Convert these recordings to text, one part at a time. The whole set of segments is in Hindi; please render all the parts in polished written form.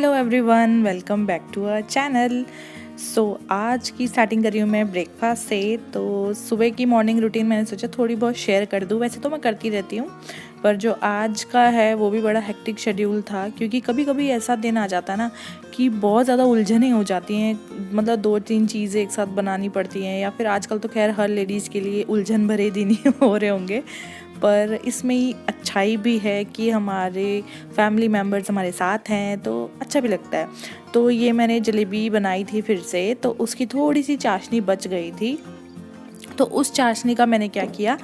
Hello everyone, welcome back to our channel. आज की स्टार्टिंग कर रही हूँ मैं ब्रेकफास्ट से। तो सुबह की मॉर्निंग रूटीन मैंने सोचा थोड़ी बहुत शेयर कर दूँ। वैसे तो मैं करती रहती हूँ, पर जो आज का है वो भी बड़ा हेक्टिक शेड्यूल था, क्योंकि कभी कभी ऐसा दिन आ जाता है ना कि बहुत ज़्यादा उलझनें हो जाती हैं। मतलब 2-3 चीज़ें एक साथ बनानी पड़ती हैं, या फिर आजकल तो खैर हर लेडीज़ के लिए उलझन भरे दिन ही हो रहे होंगे। पर इसमें ही अच्छाई भी है कि हमारे फैमिली मेम्बर्स हमारे साथ हैं, तो अच्छा भी लगता है। तो ये मैंने जलेबी बनाई थी फिर से, तो उसकी थोड़ी सी चाशनी बच गई थी। तो उस चाशनी का मैंने क्या किया,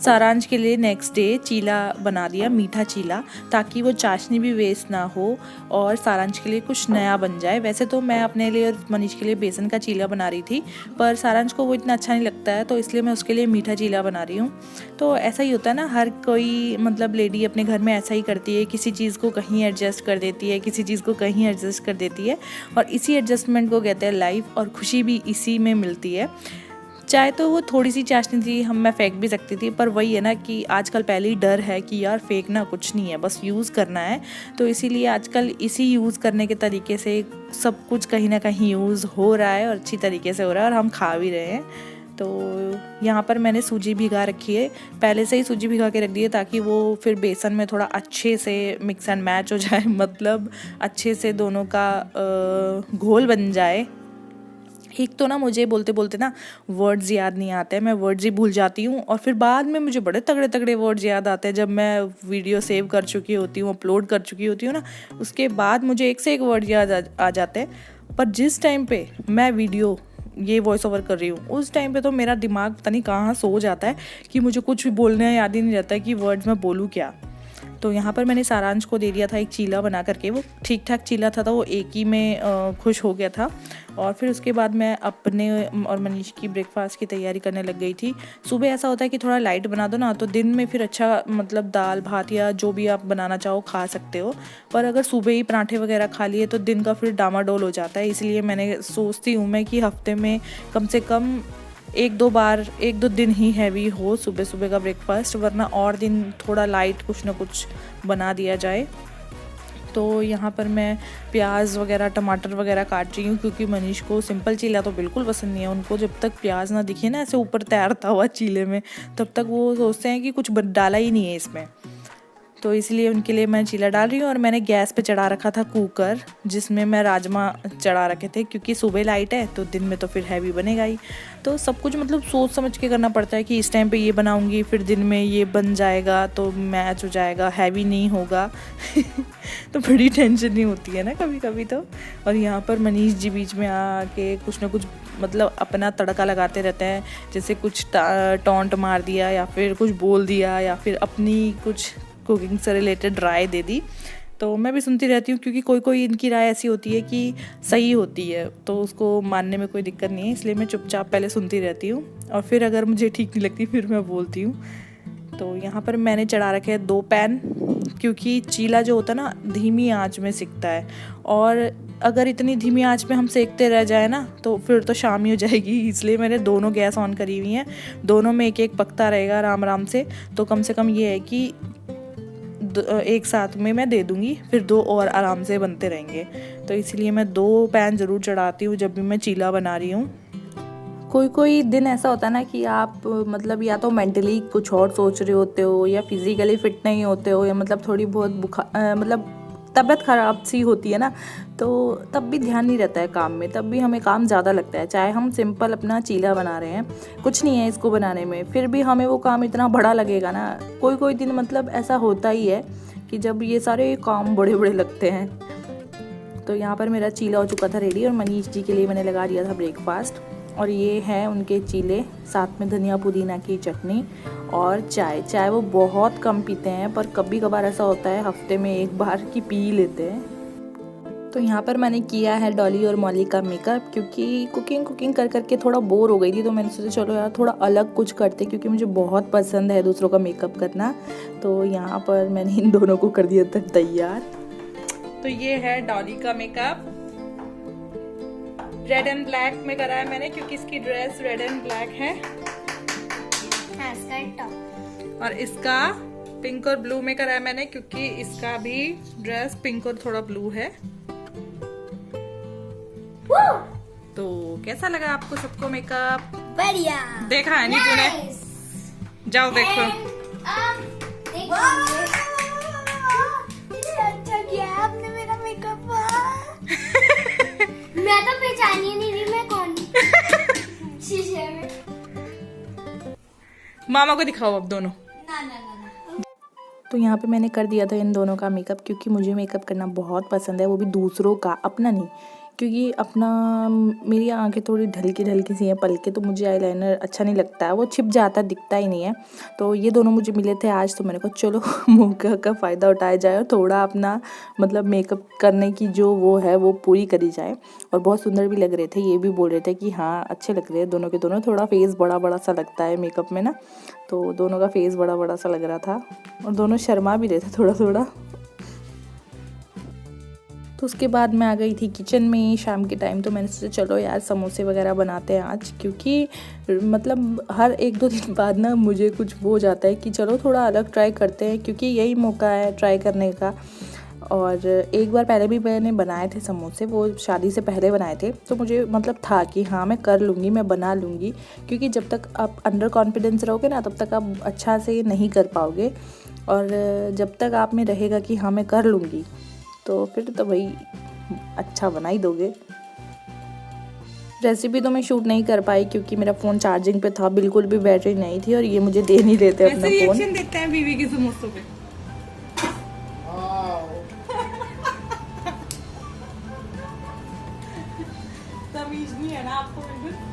सारांश के लिए नेक्स्ट डे चीला बना दिया, मीठा चीला, ताकि वो चाशनी भी वेस्ट ना हो और सारांश के लिए कुछ नया बन जाए। वैसे तो मैं अपने लिए और मनीष के लिए बेसन का चीला बना रही थी, पर सारांश को वो इतना अच्छा नहीं लगता है, तो इसलिए मैं उसके लिए मीठा चीला बना रही हूँ। तो ऐसा ही होता है ना, हर कोई मतलब लेडी अपने घर में ऐसा ही करती है, किसी चीज़ को कहीं एडजस्ट कर देती है, किसी चीज़ को कहीं एडजस्ट कर देती है, और इसी एडजस्टमेंट को कहते हैं लाइफ, और खुशी भी इसी में मिलती है। चाहे तो वो थोड़ी सी चाशनी थी, मैं फेंक भी सकती थी, पर वही है ना कि आजकल पहले ही डर है कि यार फेंकना कुछ नहीं है, बस यूज़ करना है। तो इसीलिए आजकल इसी यूज़ करने के तरीके से सब कुछ कहीं ना कहीं यूज़ हो रहा है, और अच्छी तरीके से हो रहा है, और हम खा भी रहे हैं। तो यहाँ पर मैंने सूजी भिगा रखी है, पहले से ही सूजी भिगा के रख दी है, ताकि वो फिर बेसन में थोड़ा अच्छे से मिक्स एंड मैच हो जाए, मतलब अच्छे से दोनों का घोल बन जाए। एक तो ना मुझे बोलते बोलते ना वर्ड्स याद नहीं आते हैं, मैं वर्ड्स ही भूल जाती हूँ, और फिर बाद में मुझे बड़े तगड़े तगड़े वर्ड्स याद आते हैं जब मैं वीडियो सेव कर चुकी होती हूँ, अपलोड कर चुकी होती हूँ ना, उसके बाद मुझे एक से एक वर्ड याद आ जाते हैं। पर जिस टाइम पे मैं वीडियो ये वॉइस ओवर कर रही हूँ, उस टाइम पे तो मेरा दिमाग पता नहीं कहाँ सो जाता है कि मुझे कुछ भी बोलने याद ही नहीं रहता है कि वर्ड्स मैं बोलूँ क्या। तो यहाँ पर मैंने सारांश को दे दिया था एक चीला बना करके, वो ठीक ठाक चीला था, तो वो एक ही में खुश हो गया था। और फिर उसके बाद मैं अपने और मनीष की ब्रेकफास्ट की तैयारी करने लग गई थी। सुबह ऐसा होता है कि थोड़ा लाइट बना दो ना, तो दिन में फिर अच्छा मतलब दाल भात या जो भी आप बनाना चाहो खा सकते हो। पर अगर सुबह ही पराठे वगैरह खा लिए तो दिन का फिर डामाडोल हो जाता है। इसलिए मैंने सोचती हूँ मैं कि हफ्ते में कम से कम 1-2 दिन ही हैवी हो सुबह सुबह का ब्रेकफास्ट, वरना और दिन थोड़ा लाइट कुछ ना कुछ बना दिया जाए। तो यहाँ पर मैं प्याज वगैरह टमाटर वगैरह काट रही हूँ, क्योंकि मनीष को सिंपल चीला तो बिल्कुल पसंद नहीं है। उनको जब तक प्याज ना दिखे ना ऐसे ऊपर तैरता हुआ चीले में, तब तक वो सोचते हैं कि कुछ डाला ही नहीं है इसमें। तो इसलिए उनके लिए मैं चीला डाल रही हूँ। और मैंने गैस पे चढ़ा रखा था कुकर, जिसमें मैं राजमा चढ़ा रखे थे, क्योंकि सुबह लाइट है तो दिन में तो फिर हैवी बनेगा ही। तो सब कुछ मतलब सोच समझ के करना पड़ता है कि इस टाइम पे ये बनाऊंगी, फिर दिन में ये बन जाएगा तो मैच हो जाएगा, हैवी नहीं होगा। तो बड़ी टेंशन नहीं होती है ना कभी कभी तो। और यहाँ पर मनीष जी बीच में आके कुछ ना कुछ मतलब अपना तड़का लगाते रहते हैं, जैसे कुछ टॉन्ट मार दिया, या फिर कुछ बोल दिया, या फिर अपनी कुछ कुकिंग से रिलेटेड राय दे दी। तो मैं भी सुनती रहती हूँ, क्योंकि कोई कोई इनकी राय ऐसी होती है कि सही होती है, तो उसको मानने में कोई दिक्कत नहीं है। इसलिए मैं चुपचाप पहले सुनती रहती हूँ, और फिर अगर मुझे ठीक नहीं लगती फिर मैं बोलती हूँ। तो यहाँ पर मैंने चढ़ा रखे हैं 2 पैन, क्योंकि चीला जो होता है ना धीमी आंच में सिकता है, और अगर इतनी धीमी आंच में हम सेकते रह जाए ना तो फिर तो शाम ही हो जाएगी। इसलिए मैंने दोनों गैस ऑन करी हुई हैं, दोनों में एक एक पकता रहेगा आराम आराम से। तो कम से कम ये है कि एक साथ में मैं दे दूंगी, फिर 2 और आराम से बनते रहेंगे। तो इसलिए मैं 2 पैन ज़रूर चढ़ाती हूँ जब भी मैं चीला बना रही हूँ। कोई कोई दिन ऐसा होता है ना कि आप मतलब या तो मेंटली कुछ और सोच रहे होते हो, या फिजिकली फिट नहीं होते हो, या मतलब थोड़ी बहुत मतलब तबीयत ख़राब सी होती है ना, तो तब भी ध्यान नहीं रहता है काम में, तब भी हमें काम ज़्यादा लगता है। चाहे हम सिंपल अपना चीला बना रहे हैं, कुछ नहीं है इसको बनाने में, फिर भी हमें वो काम इतना बड़ा लगेगा ना। कोई कोई दिन मतलब ऐसा होता ही है कि जब ये सारे काम बड़े बड़े लगते हैं। तो यहाँ पर मेरा चीला हो चुका था रेडी, और मनीष जी के लिए मैंने लगा दिया था ब्रेकफास्ट। और ये है उनके चीले, साथ में धनिया पुदीना की चटनी और चाय वो बहुत कम पीते हैं, पर कभी कभार ऐसा होता है हफ्ते में एक बार की पी लेते हैं। तो यहाँ पर मैंने किया है डॉली और मॉली का मेकअप, क्योंकि कुकिंग कर करके थोड़ा बोर हो गई थी। तो मैंने सोचा चलो यार थोड़ा अलग कुछ करते, क्योंकि मुझे बहुत पसंद है दूसरों का मेकअप करना। तो यहाँ पर मैंने इन दोनों को कर दिया था तैयार। तो ये है डॉली का मेकअप, रेड एंड ब्लैक में करा है मैंने, क्योंकि इसकी ड्रेस रेड एंड ब्लैक है, और इसका पिंक और ब्लू में करा है मैंने, क्योंकि इसका भी ड्रेस पिंक और थोड़ा ब्लू है। तो कैसा लगा आपको सबको मेकअप? बढ़िया। देखा है नहीं तूने? जाओ देखो। अच्छा किया आपने मेरा मेकअप। मैं तो पहचान ही नहीं रही मैं कौन शीशे में। मामा को दिखाओ अब दोनों। ना ना ना ना। तो यहाँ पे मैंने कर दिया था इन दोनों का मेकअप, क्योंकि मुझे मेकअप करना बहुत पसंद है, वो भी दूसरों का, अपना नहीं। क्योंकि अपना, मेरी आंखें थोड़ी ढलकी सी हैं, पलके, तो मुझे आईलाइनर अच्छा नहीं लगता है, वो छिप जाता, दिखता ही नहीं है। तो ये दोनों मुझे मिले थे आज, तो मैंने कहा चलो मौका का फ़ायदा उठाया जाए और थोड़ा अपना मतलब मेकअप करने की जो वो है वो पूरी करी जाए। और बहुत सुंदर भी लग रहे थे, ये भी बोल रहे थे कि हाँ अच्छे लग रहे हैं दोनों के दोनों। थोड़ा फेस बड़ा बड़ा सा लगता है मेकअप में ना, तो दोनों का फेस बड़ा बड़ा सा लग रहा था और दोनों शर्मा भी रहे थे थोड़ा थोड़ा। तो उसके बाद मैं आ गई थी किचन में शाम के टाइम। तो मैंने सोचा चलो यार समोसे वगैरह बनाते हैं आज, क्योंकि मतलब हर 1-2 दिन बाद ना मुझे कुछ वो हो जाता है कि चलो थोड़ा अलग ट्राई करते हैं, क्योंकि यही मौका है ट्राई करने का। और एक बार पहले भी मैंने बनाए थे समोसे, वो शादी से पहले बनाए थे, तो मुझे मतलब था कि हाँ मैं कर लूँगी, मैं बना लूँगी। क्योंकि जब तक आप अंडर कॉन्फिडेंस रहोगे ना, तब तक आप अच्छा से नहीं कर पाओगे। और जब तक आप में रहेगा कि हाँ मैं कर लूँगी, तो फिर तो भाई अच्छा बना ही दोगे। रेसिपी तो मैं शूट नहीं कर पाई, क्योंकि मेरा फ़ोन चार्जिंग पे था, बिल्कुल भी बैटरी नहीं थी, और ये मुझे दे नहीं देते अपना फ़ोन। रिएक्शन देते हैं बीवी के समोसों पे। तमीज़ नहीं है ना आपको बिल्कुल।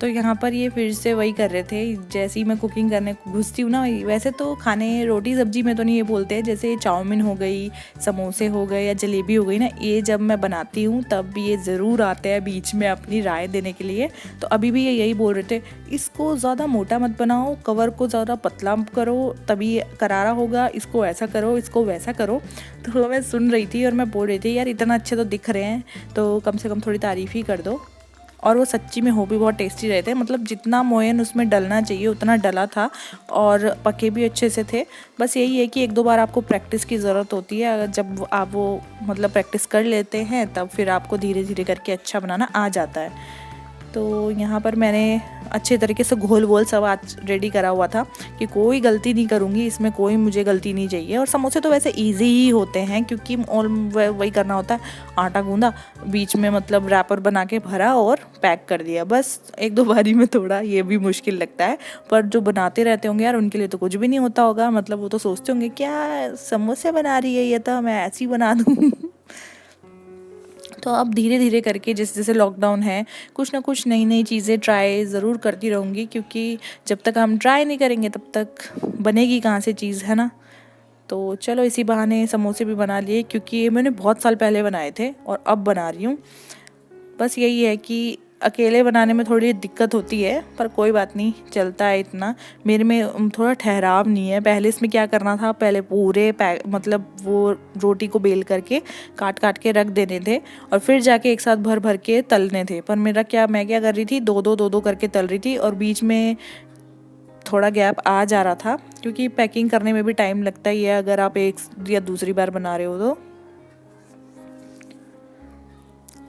तो यहाँ पर ये फिर से वही कर रहे थे, जैसे ही मैं कुकिंग करने घुसती हूँ ना, वैसे तो खाने रोटी सब्जी में तो नहीं ये बोलते हैं, जैसे चाउमीन हो गई, समोसे हो गए या जलेबी हो गई ना, ये जब मैं बनाती हूँ तब ये ज़रूर आते हैं बीच में अपनी राय देने के लिए। तो अभी भी ये यही बोल रहे थे, इसको ज़्यादा मोटा मत बनाओ, कवर को ज़्यादा पतला करो तभी करारा होगा, इसको ऐसा करो, इसको वैसा करो। तो मैं सुन रही थी और मैं बोल रही थी यार इतना अच्छे तो दिख रहे हैं, तो कम से कम थोड़ी तारीफ़ ही कर दो। और वो सच्ची में हो भी बहुत टेस्टी रहे थे, मतलब जितना मोयन उसमें डलना चाहिए उतना डला था, और पके भी अच्छे से थे। बस यही है कि 1-2 बार आपको प्रैक्टिस की ज़रूरत होती है। जब आप वो मतलब प्रैक्टिस कर लेते हैं, तब फिर आपको धीरे धीरे करके अच्छा बनाना आ जाता है। तो यहाँ पर मैंने अच्छे तरीके से घोल वोल सब आज रेडी करा हुआ था कि कोई गलती नहीं करूँगी, इसमें कोई मुझे गलती नहीं चाहिए। और समोसे तो वैसे इजी ही होते हैं, क्योंकि और वही करना होता है, आटा गूंदा, बीच में मतलब रैपर बना के भरा और पैक कर दिया, बस 1-2 बारी में थोड़ा ये भी मुश्किल लगता है। पर जो बनाते रहते होंगे यार, उनके लिए तो कुछ भी नहीं होता होगा, मतलब वो तो सोचते होंगे क्या समोसे बना रही है ये, तो मैं ऐसे ही बना दूँ। तो अब धीरे धीरे करके जैसे जैसे लॉकडाउन है, कुछ ना कुछ नई नई चीज़ें ट्राई ज़रूर करती रहूँगी, क्योंकि जब तक हम ट्राई नहीं करेंगे तब तक बनेगी कहाँ से चीज़, है ना। तो चलो इसी बहाने समोसे भी बना लिए, क्योंकि ये मैंने बहुत साल पहले बनाए थे और अब बना रही हूँ। बस यही है कि अकेले बनाने में थोड़ी दिक्कत होती है, पर कोई बात नहीं, चलता है इतना। मेरे में थोड़ा ठहराव नहीं है। पहले इसमें क्या करना था, पहले पूरे मतलब वो रोटी को बेल करके काट काट के रख देने थे, और फिर जाके एक साथ भर भर के तलने थे। पर मैं क्या कर रही थी, 2-2 करके तल रही थी, और बीच में थोड़ा गैप आ जा रहा था, क्योंकि पैकिंग करने में भी टाइम लगता ही है अगर आप एक या दूसरी बार बना रहे हो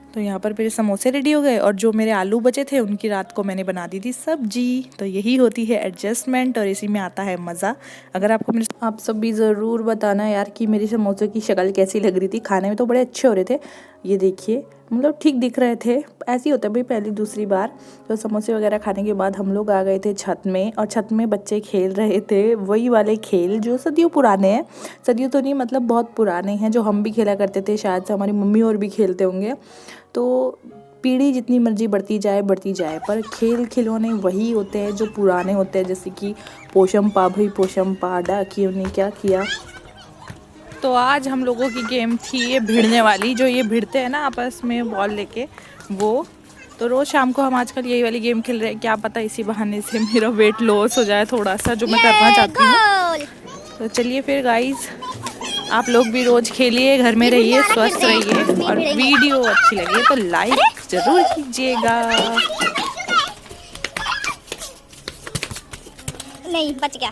तो यहाँ पर मेरे समोसे रेडी हो गए, और जो मेरे आलू बचे थे उनकी रात को मैंने बना दी थी सब्जी। तो यही होती है एडजस्टमेंट, और इसी में आता है मज़ा। अगर आप सब भी ज़रूर बताना यार कि मेरी समोसे की शक्ल कैसी लग रही थी। खाने में तो बड़े अच्छे हो रहे थे, ये देखिए, मतलब ठीक दिख रहे थे। ऐसे ही होता है भाई पहली दूसरी बार। तो समोसे वगैरह खाने के बाद हम लोग आ गए थे छत में, और छत में बच्चे खेल रहे थे वही वाले खेल जो सदियों पुराने हैं। सदियों तो नहीं, मतलब बहुत पुराने हैं, जो हम भी खेला करते थे, शायद से हमारी मम्मी और भी खेलते होंगे। तो पीढ़ी जितनी मर्जी बढ़ती जाए, पर खेल खिलौने वही होते हैं जो पुराने होते हैं, जैसे कि पोशम पा भाई पोशम पा, डाकियों ने क्या किया। तो आज हम लोगों की गेम थी ये भिड़ने वाली, जो ये भिड़ते हैं ना आपस में बॉल लेके, वो। तो रोज़ शाम को हम आजकल यही वाली गेम खेल रहे हैं, क्या पता इसी बहाने से मेरा वेट लॉस हो जाए थोड़ा सा, जो मैं करना चाहती हूँ। तो चलिए फिर गाइज, आप लोग भी रोज़ खेलिए, घर में रहिए, स्वस्थ रहिए, और वीडियो अच्छी लगी तो लाइक ज़रूर कीजिएगा। नहीं बच गया।